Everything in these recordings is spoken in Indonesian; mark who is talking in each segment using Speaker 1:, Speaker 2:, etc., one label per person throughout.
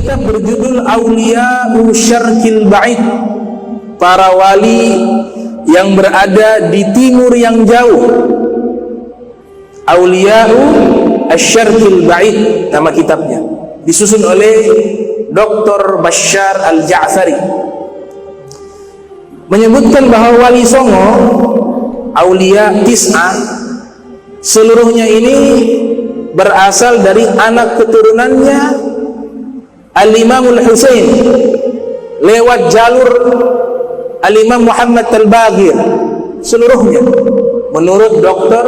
Speaker 1: kitab berjudul Auliya'u Syarqil Ba'id, para wali yang berada di timur yang jauh. Auliya'u Syarqil Ba'id nama kitabnya, disusun oleh Dr. Bashar Al-Ja'fari. Menyebutkan bahwa wali songo, Aulia Tis'ah, seluruhnya ini berasal dari anak keturunannya Al-Imamul Husain lewat jalur Al-Imam Muhammad Al-Baqir, seluruhnya menurut Dr.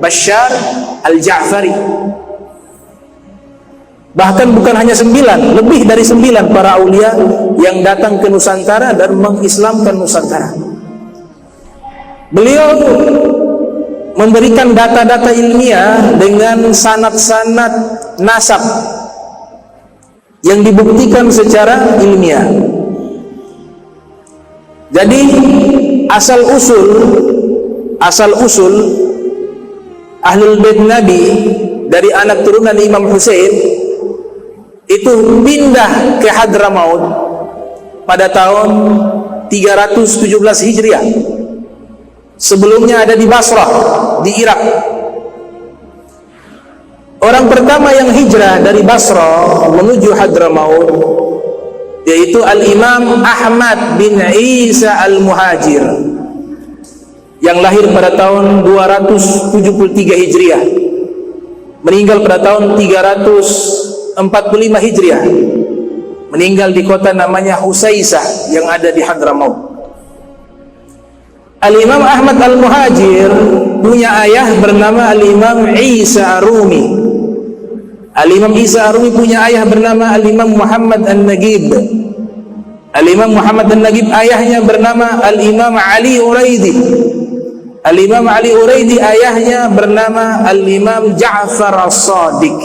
Speaker 1: Bashar Al-Ja'fari. Bahkan bukan hanya 9, lebih dari 9 para aulia yang datang ke Nusantara dan mengislamkan Nusantara. Beliau memberikan data-data ilmiah dengan sanad-sanad nasab yang dibuktikan secara ilmiah. Jadi asal usul Ahlul Bait Nabi dari anak turunan Imam Husain itu pindah ke Hadramaut pada tahun 317 Hijriah. Sebelumnya ada di Basrah, di Irak. Orang pertama yang hijrah dari Basrah menuju Hadramaut yaitu Al-Imam Ahmad bin Isa Al-Muhajir yang lahir pada tahun 273 Hijriah, meninggal pada tahun 345 Hijriah, meninggal di kota namanya Husaisah yang ada di Hadramaut. Al-Imam Ahmad Al-Muhajir punya ayah bernama Al-Imam Isa Ar-Rumi. Al-Imam Isa Ar-Rumi punya ayah bernama Al-Imam Muhammad An-Nagib. Al-Imam Muhammad An-Nagib ayahnya bernama Al-Imam Ali Uraidi. Al-Imam Ali Uraidi ayahnya bernama Al-Imam Ja'far As-Sadiq.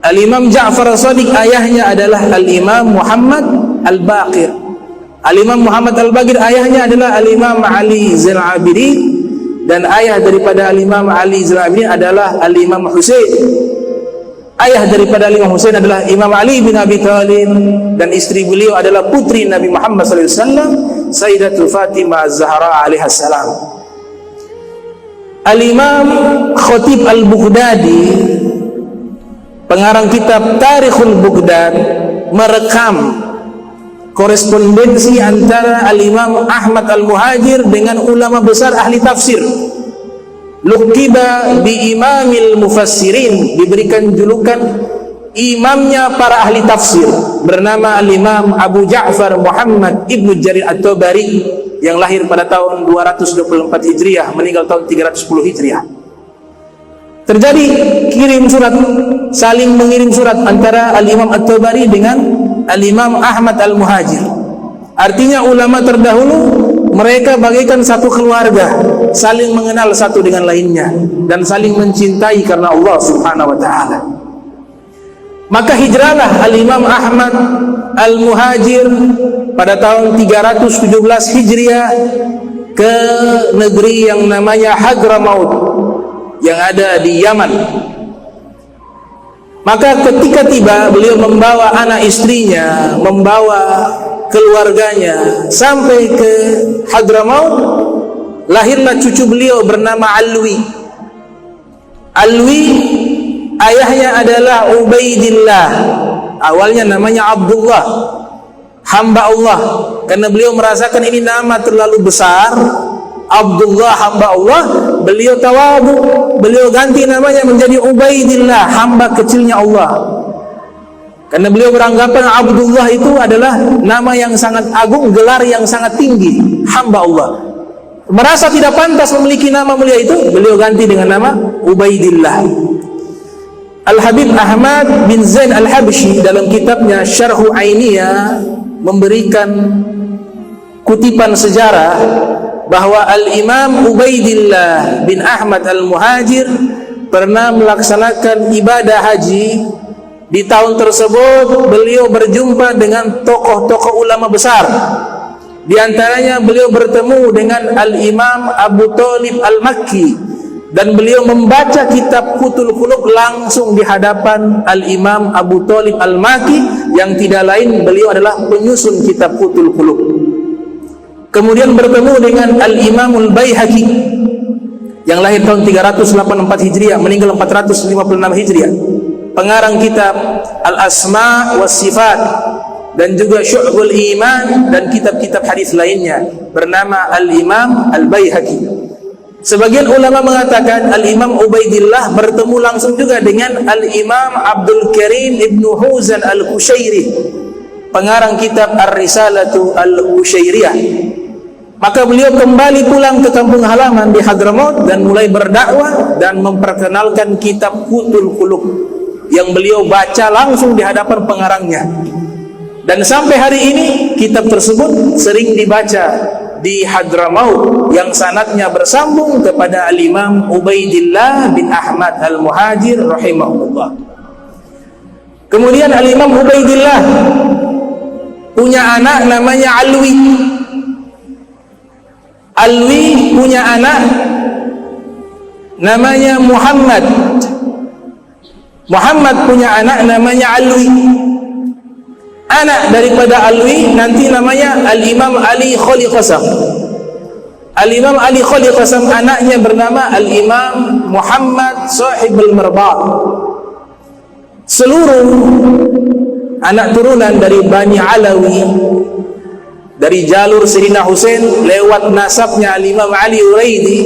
Speaker 1: Al-Imam Ja'far As-Sadiq ayahnya adalah Al-Imam Muhammad Al-Baqir. Al-Imam Muhammad Al-Baqir ayahnya adalah Al-Imam Ali Zainal Abidin, dan ayah daripada Al-Imam Ali Zainal Abidin adalah Al-Imam Husain. Ayah daripada Al-Imam Husain adalah Imam Ali bin Abi Thalib, dan istri beliau adalah putri Nabi Muhammad SAW, Sayyidatul Fatimah Az-Zahra alaihassalam. Al-Imam Khatib Al-Baghdadi, pengarang kitab Tarikhul Baghdad, merekam korespondensi antara Al-Imam Ahmad Al-Muhajir dengan ulama besar ahli tafsir. Luqiba bi imamil mufassirin, diberikan julukan imamnya para ahli tafsir, bernama Al-Imam Abu Ja'far Muhammad Ibnu Jarir At-Tabari yang lahir pada tahun 224 Hijriah, meninggal tahun 310 Hijriah. Terjadi saling mengirim surat antara Al-Imam At-Tabari dengan Al-Imam Ahmad Al-Muhajir. Artinya ulama terdahulu mereka bagaikan satu keluarga, saling mengenal satu dengan lainnya dan saling mencintai karena Allah Subhanahu wa taala. Maka hijrahlah Al-Imam Ahmad Al-Muhajir pada tahun 317 Hijriah ke negeri yang namanya Hadramaut yang ada di Yaman. Maka ketika tiba, beliau membawa anak istrinya, membawa keluarganya sampai ke Hadramaut. Lahirlah cucu beliau bernama Alwi. Alwi ayahnya adalah Ubaidillah, awalnya namanya Abdullah, hamba Allah. Karena beliau merasakan ini nama terlalu besar, Abdullah hamba Allah, beliau tawadhu, beliau ganti namanya menjadi Ubaidillah, hamba kecilnya Allah. Karena beliau beranggapan Abdullah itu adalah nama yang sangat agung, gelar yang sangat tinggi, hamba Allah. Merasa tidak pantas memiliki nama mulia itu, beliau ganti dengan nama Ubaidillah. Al-Habib Ahmad bin Zain Al-Habsyi dalam kitabnya Syarhu Ainiyah memberikan kutipan sejarah bahwa Al-Imam Ubaidillah bin Ahmad Al-Muhajir pernah melaksanakan ibadah haji. Di tahun tersebut beliau berjumpa dengan tokoh-tokoh ulama besar. Di antaranya beliau bertemu dengan Al-Imam Abu Thalib Al-Makki dan beliau membaca kitab Futhul Qulub langsung di hadapan Al-Imam Abu Thalib Al-Maki, yang tidak lain beliau adalah penyusun kitab Futhul Qulub. Kemudian bertemu dengan Al-Imam Al-Baihaqi yang lahir tahun 384 Hijriah, meninggal 456 Hijriah, pengarang kitab Al-Asma was Sifat dan juga Syu'bul Iman dan kitab-kitab hadis lainnya, bernama Al-Imam Al-Baihaqi. Sebagian ulama mengatakan Al-Imam Ubaidillah bertemu langsung juga dengan Al-Imam Abdul Karim Ibnu Huzan Al-Qushairi, pengarang kitab Ar-Risalatu Al-Qushairiyah. Maka beliau kembali pulang ke kampung halaman di Hadramaut dan mulai berdakwah dan memperkenalkan kitab Futhul Qulub yang beliau baca langsung di hadapan pengarangnya. Dan sampai hari ini kitab tersebut sering dibaca di Hadramaut, yang sanadnya bersambung kepada Al-Imam Ubaidillah bin Ahmad Al-Muhajir rahimahullah. Kemudian Al-Imam Ubaidillah punya anak namanya Alwi. Alwi punya anak namanya Muhammad. Muhammad punya anak namanya Alwi. Anak daripada Alwi nanti namanya Al-Imam Ali Khali Qasam. Al-Imam Ali Khali Qasam anaknya bernama Al-Imam Muhammad Sahibul Marba'. Seluruh anak turunan dari Bani Alawi, dari jalur Sayyidina Husain lewat nasabnya Al-Imam Ali Uraidi,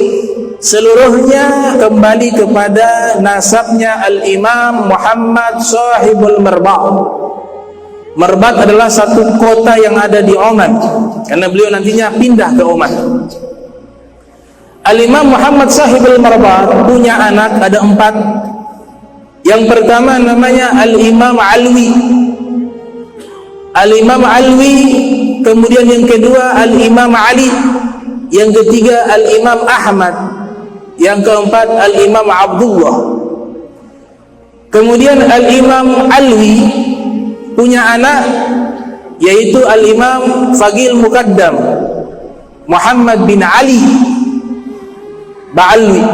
Speaker 1: seluruhnya kembali kepada nasabnya Al-Imam Muhammad Sahibul Marba'. Marbat adalah satu kota yang ada di Oman, karena beliau nantinya pindah ke Oman. Al-Imam Muhammad Sahibul Marbat punya anak ada 4. Yang pertama namanya Al-Imam Alwi. Al-Imam Alwi, kemudian yang kedua Al-Imam Ali, yang ketiga Al-Imam Ahmad, yang keempat Al-Imam Abdullah. Kemudian Al-Imam Alwi punya anak yaitu Al-Imam Fagil Muqaddam Muhammad bin Ali Ba'alwi.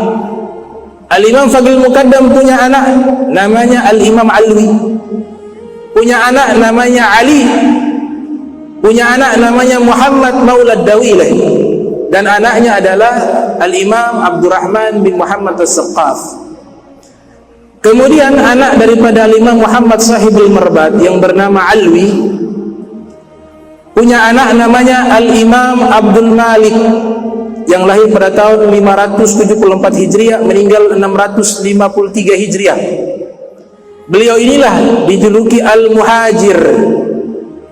Speaker 1: Al-Imam Fagil Muqaddam punya anak namanya Al-Imam Alwi. Punya anak namanya Ali. Punya anak namanya Muhammad Maulad Dawilah. Dan anaknya adalah Al-Imam Abdurrahman bin Muhammad As-Saqqaf. Kemudian anak daripada Al-Imam Muhammad Sahibul Marbat yang bernama Alwi punya anak namanya Al-Imam Abdul Malik yang lahir pada tahun 574 Hijriah, meninggal 653 Hijriah. Beliau inilah dijuluki Al-Muhajir,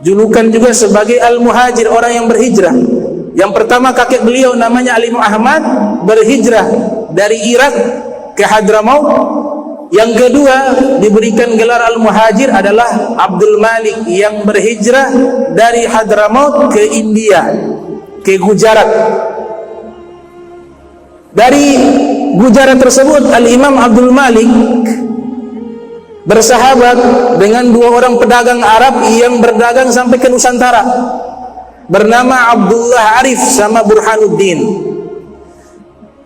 Speaker 1: julukan juga sebagai Al-Muhajir, orang yang berhijrah. Yang pertama kakek beliau namanya Al-Imam Ahmad, berhijrah dari Irak ke Hadramaut. Yang kedua diberikan gelar Al-Muhajir adalah Abdul Malik yang berhijrah dari Hadramaut ke India, ke Gujarat. Dari Gujarat tersebut Al-Imam Abdul Malik bersahabat dengan 2 orang pedagang Arab yang berdagang sampai ke Nusantara, bernama Abdullah Arif sama Burhanuddin.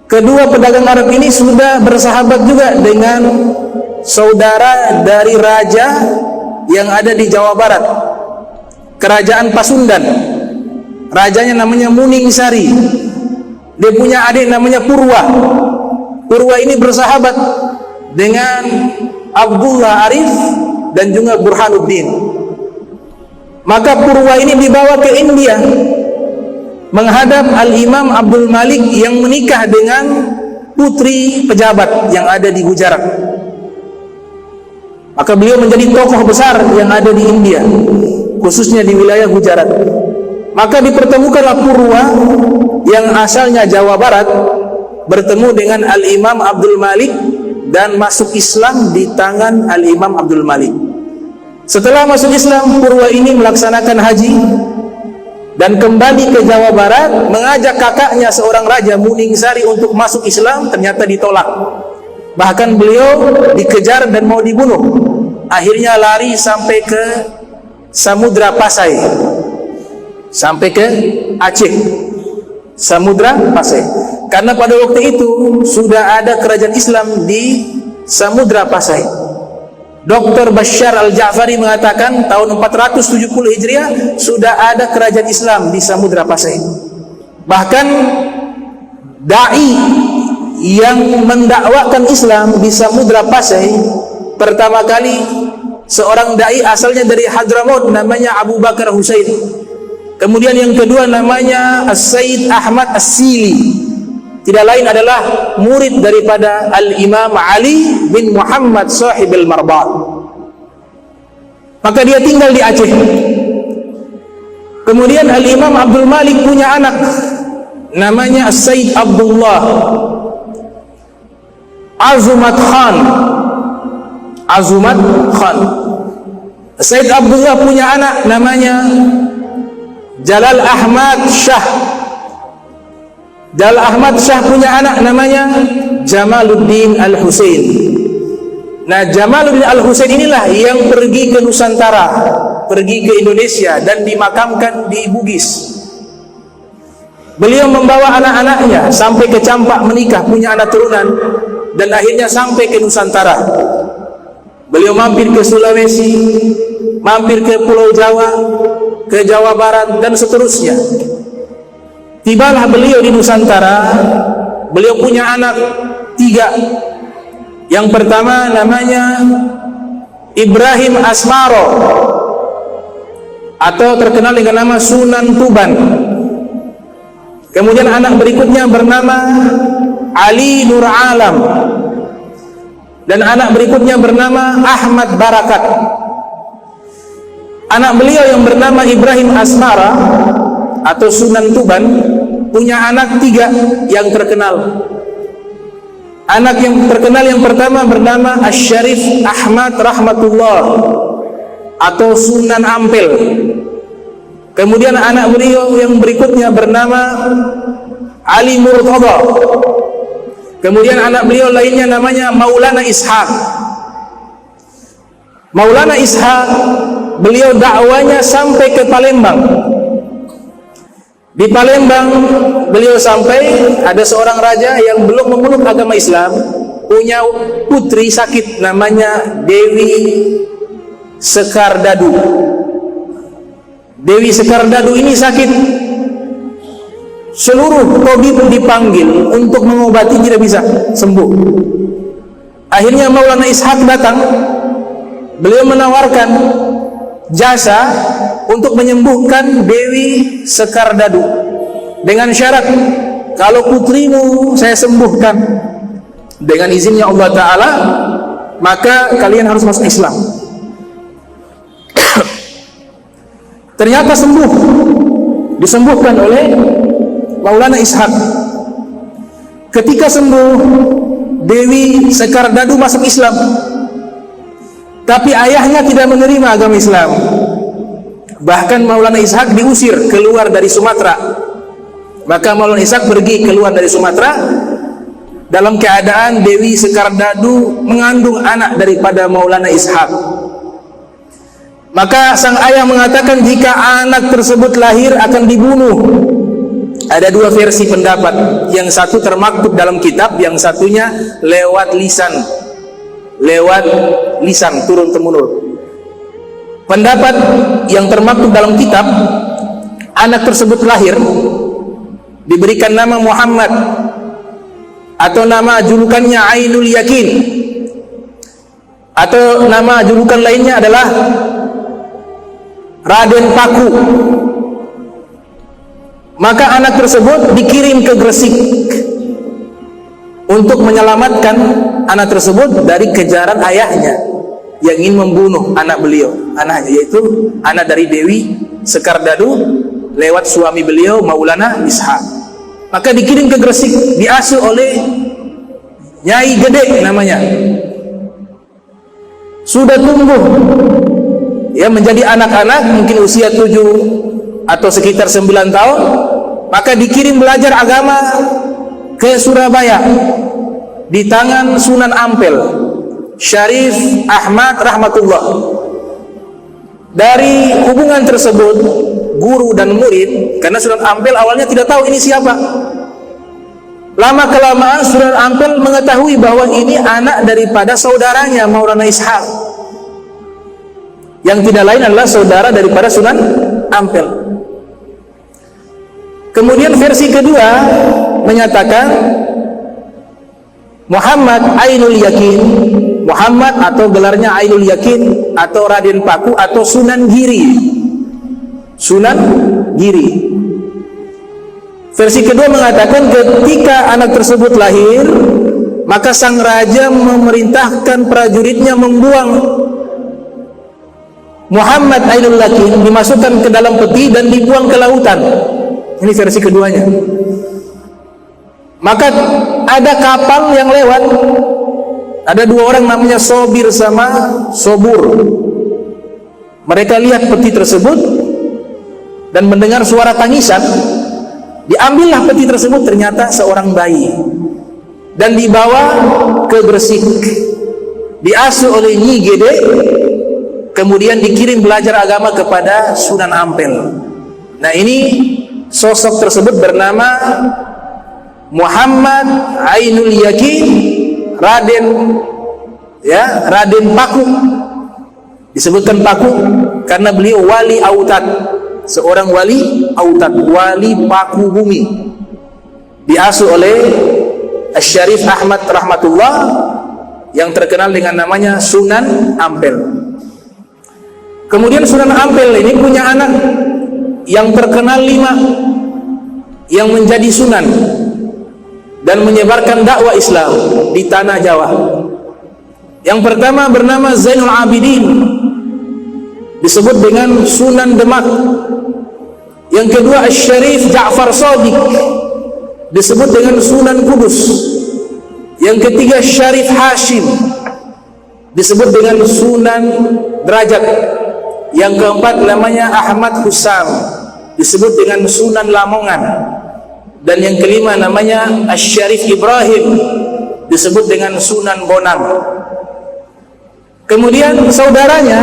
Speaker 1: Kedua pedagang Arab ini sudah bersahabat juga dengan saudara dari raja yang ada di Jawa Barat, Kerajaan Pasundan. Rajanya namanya Muningsari. Dia punya adik namanya Purwa. Purwa ini bersahabat dengan Abdullah Arif dan juga Burhanuddin. Maka Purwa ini dibawa ke India menghadap Al-Imam Abdul Malik yang menikah dengan putri pejabat yang ada di Gujarat. Maka beliau menjadi tokoh besar yang ada di India, khususnya di wilayah Gujarat. Maka dipertemukanlah Purwa yang asalnya Jawa Barat bertemu dengan Al-Imam Abdul Malik dan masuk Islam di tangan Al-Imam Abdul Malik. Setelah masuk Islam, Purwa ini melaksanakan haji dan kembali ke Jawa Barat, mengajak kakaknya seorang raja Muningsari untuk masuk Islam, ternyata ditolak. Bahkan beliau dikejar dan mau dibunuh. Akhirnya lari sampai ke Samudra Pasai, sampai ke Aceh, Samudra Pasai. Karena pada waktu itu sudah ada kerajaan Islam di Samudra Pasai. Dr. Bashar Al-Ja'fari mengatakan tahun 470 Hijriah sudah ada kerajaan Islam di Samudra Pasai. Bahkan dai yang mendakwakan Islam di Samudra Pasai pertama kali seorang dai asalnya dari Hadramaut, namanya Abu Bakar Husain. Kemudian yang kedua namanya As-Sayyid Ahmad As-Sili, tidak lain adalah murid daripada Al-Imam Ali bin Muhammad Sahib al-Marbat. Maka dia tinggal di Aceh. Kemudian Al-Imam Abdul Malik punya anak namanya As-Sayyid Abdullah Azumat Khan. Sayyid Abdullah punya anak namanya Jalal Ahmad Shah. Jalal Ahmad Shah punya anak namanya Jamaluddin Al-Husain. Nah, Jamaluddin Al-Husain inilah yang pergi ke Nusantara, pergi ke Indonesia dan dimakamkan di Bugis. Beliau membawa anak-anaknya sampai ke Campak, menikah, punya anak turunan, dan akhirnya sampai ke Nusantara. Beliau mampir ke Sulawesi, mampir ke Pulau Jawa, ke Jawa Barat, dan seterusnya. Tibalah beliau di Nusantara. Beliau punya anak 3. Yang pertama namanya Ibrahim Asmaro, atau terkenal dengan nama Sunan Tuban. Kemudian anak berikutnya bernama Ali Nur Alam, dan anak berikutnya bernama Ahmad Barakat. Anak beliau yang bernama Ibrahim Asmara atau Sunan Tuban punya anak 3 yang terkenal. Anak yang terkenal yang pertama bernama Asy-Syarif Ahmad Rahmatullah atau Sunan Ampel. Kemudian anak beliau yang berikutnya bernama Ali Murtada. Kemudian anak beliau lainnya namanya Maulana Ishaq. Maulana Ishaq beliau dakwanya sampai ke Palembang. Di Palembang beliau sampai ada seorang raja yang belum memeluk agama Islam, punya putri sakit namanya Dewi Sekardadu. Dewi Sekardadu ini sakit. Seluruh tabib dipanggil untuk mengobati, tidak bisa sembuh. Akhirnya Maulana Ishaq datang. Beliau menawarkan jasa untuk menyembuhkan Dewi Sekardadu dengan syarat, kalau putrimu saya sembuhkan dengan izinnya Allah Ta'ala, maka kalian harus masuk Islam. Ternyata sembuh, disembuhkan oleh Maulana Ishaq. Ketika sembuh, Dewi Sekardadu masuk Islam, tapi ayahnya tidak menerima agama Islam. Bahkan Maulana Ishaq diusir keluar dari Sumatera. Maka Maulana Ishaq pergi keluar dari Sumatera dalam keadaan Dewi Sekardadu mengandung anak daripada Maulana Ishaq. Maka sang ayah mengatakan jika anak tersebut lahir akan dibunuh. Ada 2 versi pendapat. Yang satu termaktub dalam kitab, yang satunya lewat lisan turun temurun. Pendapat yang termaktub dalam kitab, anak tersebut lahir diberikan nama Muhammad, atau nama julukannya Ainul Yakin, atau nama julukan lainnya adalah Raden Paku. Maka anak tersebut dikirim ke Gresik untuk menyelamatkan anak tersebut dari kejaran ayahnya yang ingin membunuh anaknya, yaitu anak dari Dewi Sekardadu lewat suami beliau Maulana Ishaq. Maka dikirim ke Gresik, diasuh oleh Nyai Gede namanya. Sudah tumbuh ya menjadi anak-anak, mungkin usia 7 atau sekitar 9 tahun, maka dikirim belajar agama ke Surabaya di tangan Sunan Ampel, Syarif Ahmad Rahmatullah. Dari hubungan tersebut, guru dan murid, karena Sunan Ampel awalnya tidak tahu ini siapa, Lama kelamaan Sunan Ampel mengetahui bahwa ini anak daripada saudaranya Maulana Ishaq, yang tidak lain adalah saudara daripada Sunan Ampel. Kemudian versi kedua menyatakan Muhammad Ainul Yakin, Muhammad atau gelarnya Ainul Yakin atau Raden Paku atau Sunan Giri. Sunan Giri. Versi kedua mengatakan ketika anak tersebut lahir, maka sang raja memerintahkan prajuritnya membuang Muhammad Ainul Yakin, dimasukkan ke dalam peti dan dibuang ke lautan. Ini versi keduanya. Maka ada kapal yang lewat, ada dua orang namanya Sobir sama Sobur. Mereka lihat peti tersebut dan mendengar suara tangisan. Diambillah peti tersebut, ternyata seorang bayi, dan dibawa ke Gresik, diasuh oleh Nyi Gede, kemudian dikirim belajar agama kepada Sunan Ampel. Nah, ini sosok tersebut bernama Muhammad Ainul Yakin Raden Paku. Disebutkan Paku karena beliau wali Autad, seorang wali Autad, wali Paku Bumi, diasuh oleh Asy-Syarif Ahmad rahmatullah yang terkenal dengan namanya Sunan Ampel. Kemudian Sunan Ampel ini punya anak yang terkenal 5 yang menjadi sunan dan menyebarkan dakwah Islam di tanah Jawa. Yang pertama bernama Zainul Abidin, disebut dengan Sunan Demak. Yang kedua Asy-Syarif Ja'far Shadiq, disebut dengan Sunan Kudus. Yang ketiga Syarif Hashim, disebut dengan Sunan Derajat. Yang keempat namanya Ahmad Husam, disebut dengan Sunan Lamongan. Dan yang kelima namanya Asy-Syarif Ibrahim, disebut dengan Sunan Bonang. Kemudian saudaranya,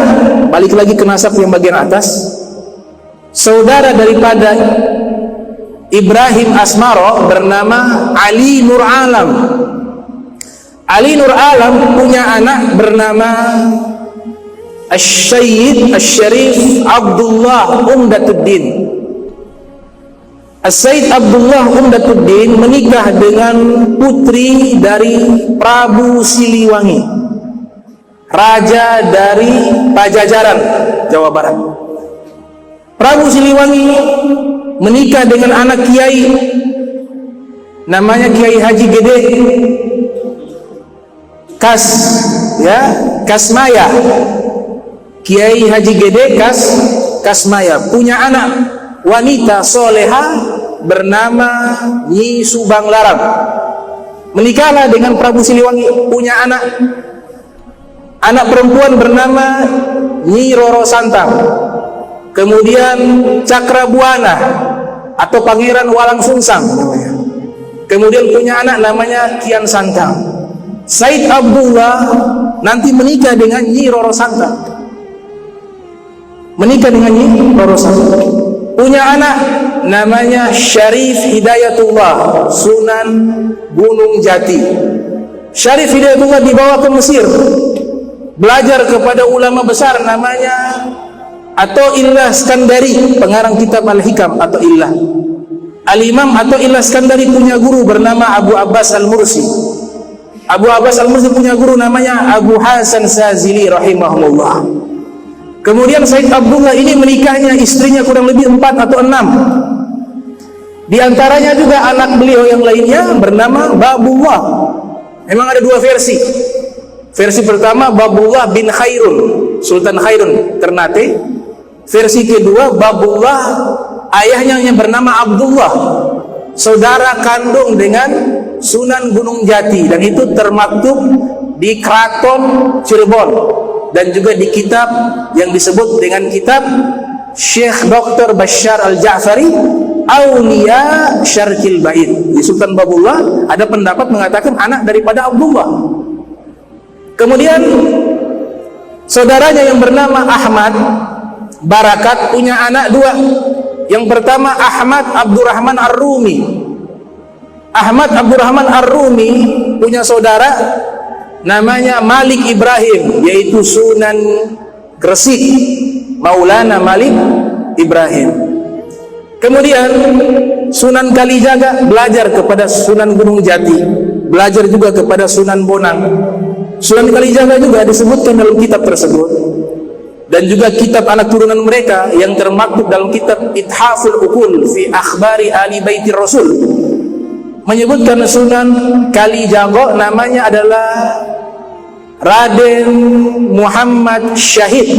Speaker 1: balik lagi ke nasab yang bagian atas, saudara daripada Ibrahim Asmaro bernama Ali Nur Alam. Ali Nur Alam punya anak bernama Asy-Syayyid Asy-Syarif Abdullah Umdatuddin. As-Sayyid Abdullah Umdatuddin menikah dengan putri dari Prabu Siliwangi, raja dari Pajajaran, Jawa Barat. Prabu Siliwangi menikah dengan anak kiai, namanya Kiai Haji Gede Kasmaya. Kiai Haji Gede Kasmaya punya anak wanita soleha bernama Nyi Subang Larang. Menikahlah dengan Prabu Siliwangi, punya anak perempuan bernama Nyi Roro Santang. Kemudian Cakrabuana atau Pangeran Walang Sungsang namanya. Kemudian punya anak namanya Kian Santang. Said Abdullah nanti menikah dengan Nyi Roro Santang. Punya anak namanya Syarif Hidayatullah Sunan Gunung Jati. Syarif Hidayatullah dibawa ke Mesir, belajar kepada ulama besar namanya Athaillah Skandari, pengarang kitab Al-Hikam. Athaillah Al-Imam Athaillah Skandari punya guru bernama Abu Abbas Al-Mursi. Abu Abbas Al-Mursi punya guru namanya Abu Hasan Sazili rahimahullah. Kemudian Said Abdullah ini menikahnya istrinya kurang lebih 4 atau 6. Di antaranya juga anak beliau yang lainnya bernama Babullah. Memang ada 2 versi. Versi pertama Babullah bin Khairun, Sultan Khairun Ternate. Versi kedua Babullah ayahnya yang bernama Abdullah, saudara kandung dengan Sunan Gunung Jati, dan itu termaktub di Keraton Cirebon dan juga di kitab yang disebut dengan kitab Syekh Dr. Bashar Al-Ja'fari Aulia Syarqil Bait. Di Sultan Babullah ada pendapat mengatakan anak daripada Abdullah. Kemudian saudaranya yang bernama Ahmad Barakat punya anak 2. Yang pertama Ahmad Abdurrahman Ar-Rumi. Ahmad Abdurrahman Ar-Rumi punya saudara namanya Malik Ibrahim, yaitu Sunan Gresik, Maulana Malik Ibrahim. Kemudian Sunan Kalijaga belajar kepada Sunan Gunung Jati, belajar juga kepada Sunan Bonang. Sunan Kalijaga juga disebutkan dalam kitab tersebut, dan juga kitab anak turunan mereka yang termaktub dalam kitab Ithaful Uqul fi Akhbari Ali Baitir Rasul menyebutkan Sunan Kalijaga namanya adalah Raden Muhammad Syahid.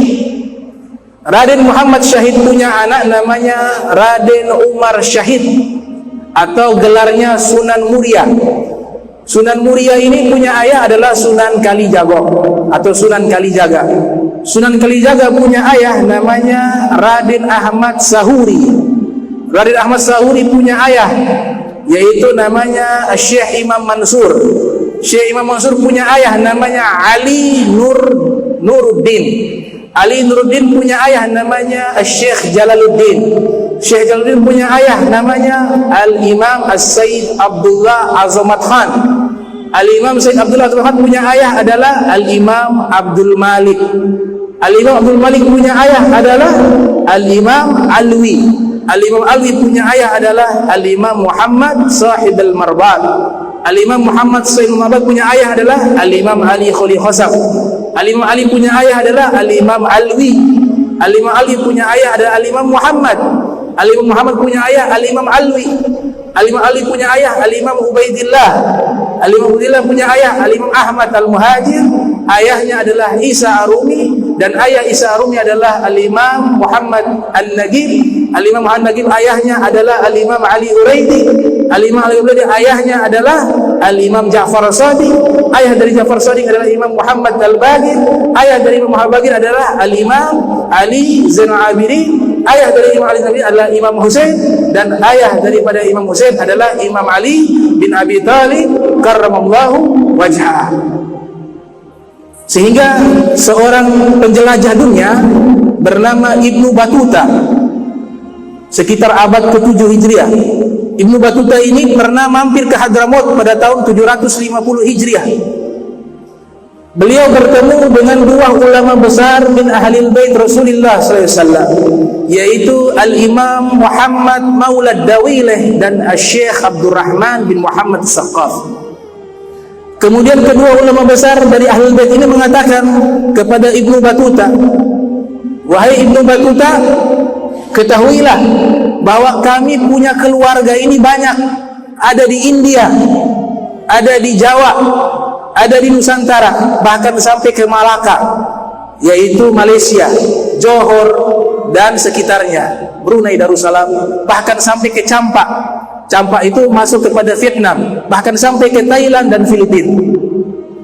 Speaker 1: Raden Muhammad Syahid punya anak namanya Raden Umar Syahid, atau gelarnya Sunan Muria. Sunan Muria ini punya ayah adalah Sunan Kalijaga atau Sunan Kalijaga. Sunan Kalijaga punya ayah namanya Raden Ahmad Sahuri. Raden Ahmad Sahuri punya ayah yaitu namanya Syekh Imam Mansur. Syekh Imam Mansur punya ayah namanya Ali Nuruddin. Ali Nuruddin punya ayah namanya Syekh Jalaluddin. Syekh Jalaluddin punya ayah namanya Al-Imam As-Sayyid Abdullah Azamat Khan. Al-Imam Sayyid Abdullah Azamat Khan punya ayah adalah Al-Imam Abdul Malik. Al-Imam Abdul Malik punya ayah adalah Al-Imam Alwi. Al-Imam Alwi punya ayah adalah Al-Imam Muhammad Sahib Al-Marbat. Al-Imam Muhammad Sahib Al-Marbat punya ayah adalah Al-Imam Ali Khuli Khosab. Al-Imam Ali punya ayah adalah Al-Imam Alwi. Al-Imam Ali punya ayah adalah Al-Imam Muhammad. Al-Imam Muhammad punya ayah Al-Imam Alwi. Al-Imam Ali punya ayah Al-Imam Ubaidillah. Al-Imam Ubaidillah punya ayah Al-Imam Ahmad Al-Muhajir. Ayahnya adalah Isa Arumi, dan ayah Isa Arumi adalah Al-Imam Muhammad An-Nagib. Al-Imam Muhammad An-Nagib ayahnya adalah Al-Imam Ali Uraidi. Al-Imam Ali Uraidi ayahnya adalah Al-Imam Ja'far Shadiq. Ayah dari Ja'far Shadiq adalah Imam Muhammad Al-Bagir. Ayah dari Imam Muhammad Al-Bagir adalah Al-Imam Ali Zainul Abidin. Ayah dari Imam Ali Zainul Abidin adalah Imam Husain, dan ayah daripada Imam Husain adalah Imam Ali bin Abi Thalib karramallahu wajhah. Sehingga seorang penjelajah dunia bernama Ibnu Batuta sekitar abad ke-7 Hijriah. Ibnu Batuta ini pernah mampir ke Hadramaut pada tahun 750 Hijriah. Beliau bertemu dengan dua ulama besar min ahlil bait Rasulullah SAW, yaitu Al-Imam Muhammad Maulad Dawileh dan Syekh Abdurrahman bin Muhammad As-Saqaf. Kemudian kedua ulama besar dari ahlul bait ini mengatakan kepada Ibnu Batuta, wahai Ibnu Batuta, ketahuilah bahwa kami punya keluarga ini banyak, ada di India, ada di Jawa, ada di Nusantara, bahkan sampai ke Malaka, yaitu Malaysia, Johor dan sekitarnya, Brunei Darussalam, bahkan sampai ke Campak. Campak itu masuk kepada Vietnam, bahkan sampai ke Thailand dan Filipina.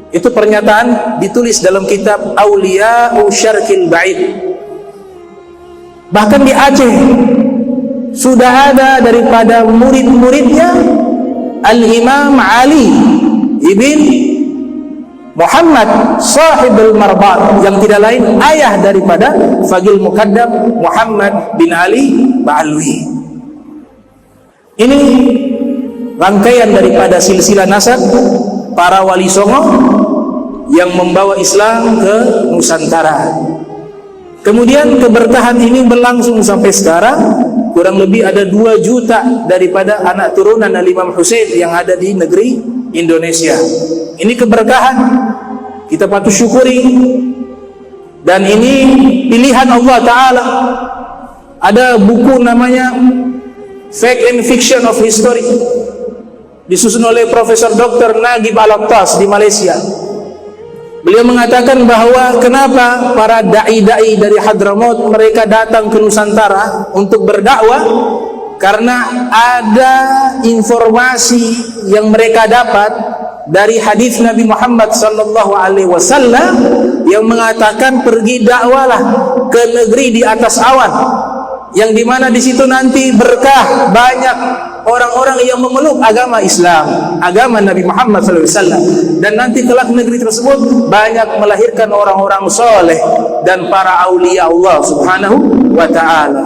Speaker 1: Itu pernyataan ditulis dalam kitab Auliya'u Syarqil Ba'id. Bahkan di Aceh sudah ada daripada murid-muridnya Al-Imam Ali ibn Muhammad Sahib Al-Marbat, yang tidak lain ayah daripada Fagil Muqaddam Muhammad bin Ali Ba'alwi. Ini rangkaian daripada silsilah nasab para wali songo yang membawa Islam ke Nusantara. Kemudian keberkahan ini berlangsung sampai sekarang. Kurang lebih ada 2 juta daripada anak turunan Al-Imam Husain yang ada di negeri Indonesia. Ini keberkahan, kita patut syukuri. Dan ini pilihan Allah Ta'ala. Ada buku namanya Fact and Fiction of History, disusun oleh Profesor Dr. Nagib Al-Attas di Malaysia. Beliau mengatakan bahwa kenapa para da'i-da'i dari Hadramaut mereka datang ke Nusantara untuk berdakwah, karena ada informasi yang mereka dapat dari hadis Nabi Muhammad sallallahu alaihi wasallam yang mengatakan pergi dakwalah ke negeri di atas awan, yang dimana di situ nanti berkah, banyak orang-orang yang memeluk agama Islam, agama Nabi Muhammad SAW, dan nanti kelak negeri tersebut banyak melahirkan orang-orang soleh dan para aulia Allah Subhanahu wa Ta'ala.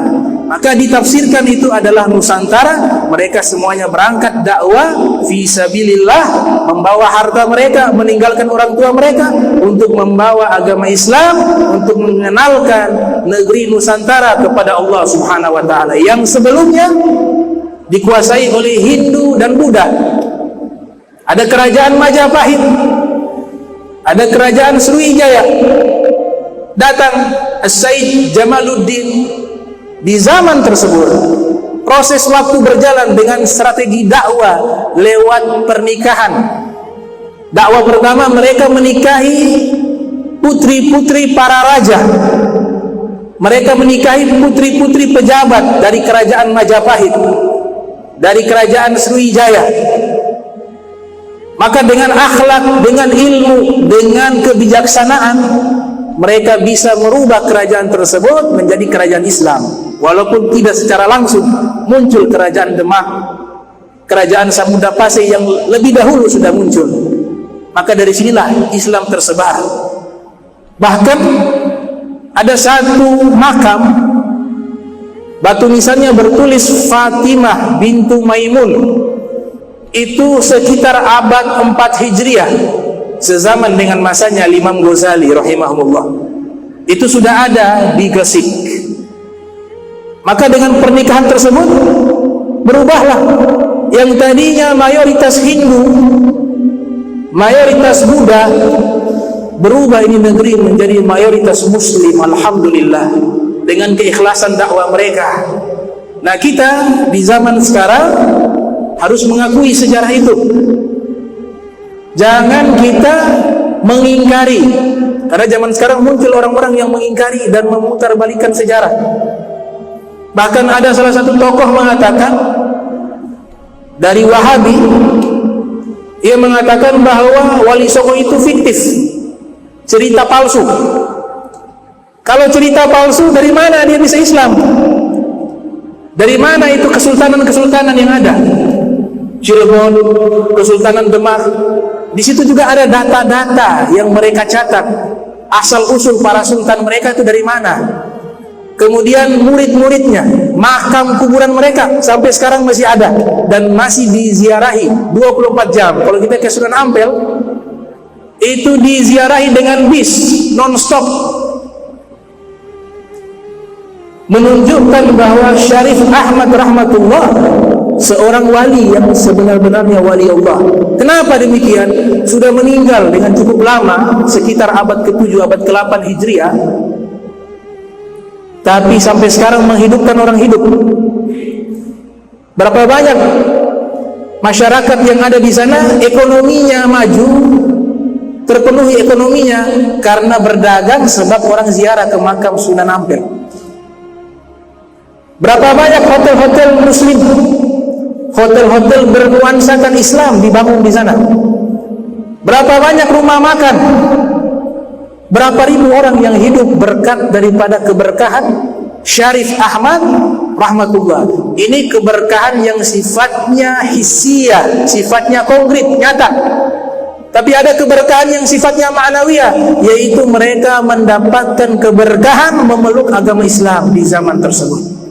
Speaker 1: Maka ditafsirkan itu adalah Nusantara. Mereka semuanya berangkat dakwah fi sabilillah, membawa harta mereka, meninggalkan orang tua mereka untuk membawa agama Islam, untuk mengenalkan negeri Nusantara kepada Allah Subhanahu wa taala yang sebelumnya dikuasai oleh Hindu dan Buddha. Ada kerajaan Majapahit, ada kerajaan Sriwijaya. Datang Sayyid Jamaluddin. Di zaman tersebut proses waktu berjalan dengan strategi dakwah lewat pernikahan. Dakwah pertama, mereka menikahi putri-putri para raja. Mereka menikahi putri-putri pejabat dari kerajaan Majapahit, dari kerajaan Sriwijaya. Maka dengan akhlak, dengan ilmu, dengan kebijaksanaan, mereka bisa merubah kerajaan tersebut menjadi kerajaan Islam. Walaupun tidak secara langsung, muncul kerajaan Demak, kerajaan Samudra Pasai yang lebih dahulu sudah muncul. Maka dari sinilah Islam tersebar. Bahkan ada satu makam, batu nisannya bertulis Fatimah bintu Maimun. Itu sekitar abad 4 Hijriah, sezaman dengan masanya Imam Ghazali rahimahullah. Itu sudah ada di Gresik. Maka dengan pernikahan tersebut berubahlah yang tadinya mayoritas Hindu, mayoritas Buddha, berubah ini negeri menjadi mayoritas Muslim. Alhamdulillah, dengan keikhlasan dakwah mereka. Nah, kita di zaman sekarang harus mengakui sejarah itu. Jangan kita mengingkari, karena zaman sekarang muncul orang-orang yang mengingkari dan memutarbalikkan sejarah. Bahkan ada salah satu tokoh mengatakan dari Wahabi, ia mengatakan bahwa Wali Songo itu fiktif, cerita palsu. Kalau cerita palsu, dari mana dia bisa Islam? Dari mana itu kesultanan-kesultanan yang ada? Cirebon, Kesultanan Demak. Di situ juga ada data-data yang mereka catat, asal usul para sultan mereka itu dari mana. Kemudian murid-muridnya, makam kuburan mereka sampai sekarang masih ada dan masih diziarahi 24 jam. Kalau kita ke Sunan Ampel, itu diziarahi dengan bis non-stop, menunjukkan bahwa Syarif Ahmad rahmatullah seorang wali yang sebenar-benarnya wali Allah. Kenapa demikian? Sudah meninggal dengan cukup lama, sekitar abad ke-7, abad ke-8 Hijriah, tapi sampai sekarang menghidupkan orang hidup. Berapa banyak masyarakat yang ada di sana ekonominya maju, terpenuhi ekonominya karena berdagang sebab orang ziarah ke makam Sunan Ampel. Berapa banyak hotel-hotel muslim, hotel-hotel bernuansakan Islam dibangun di sana. Berapa banyak rumah makan, berapa ribu orang yang hidup berkat daripada keberkahan Syarif Ahmad rahmatullah. Ini keberkahan yang sifatnya hissiyah, sifatnya konkret, nyata. Tapi ada keberkahan yang sifatnya ma'nawiyah, yaitu mereka mendapatkan keberkahan memeluk agama Islam di zaman tersebut.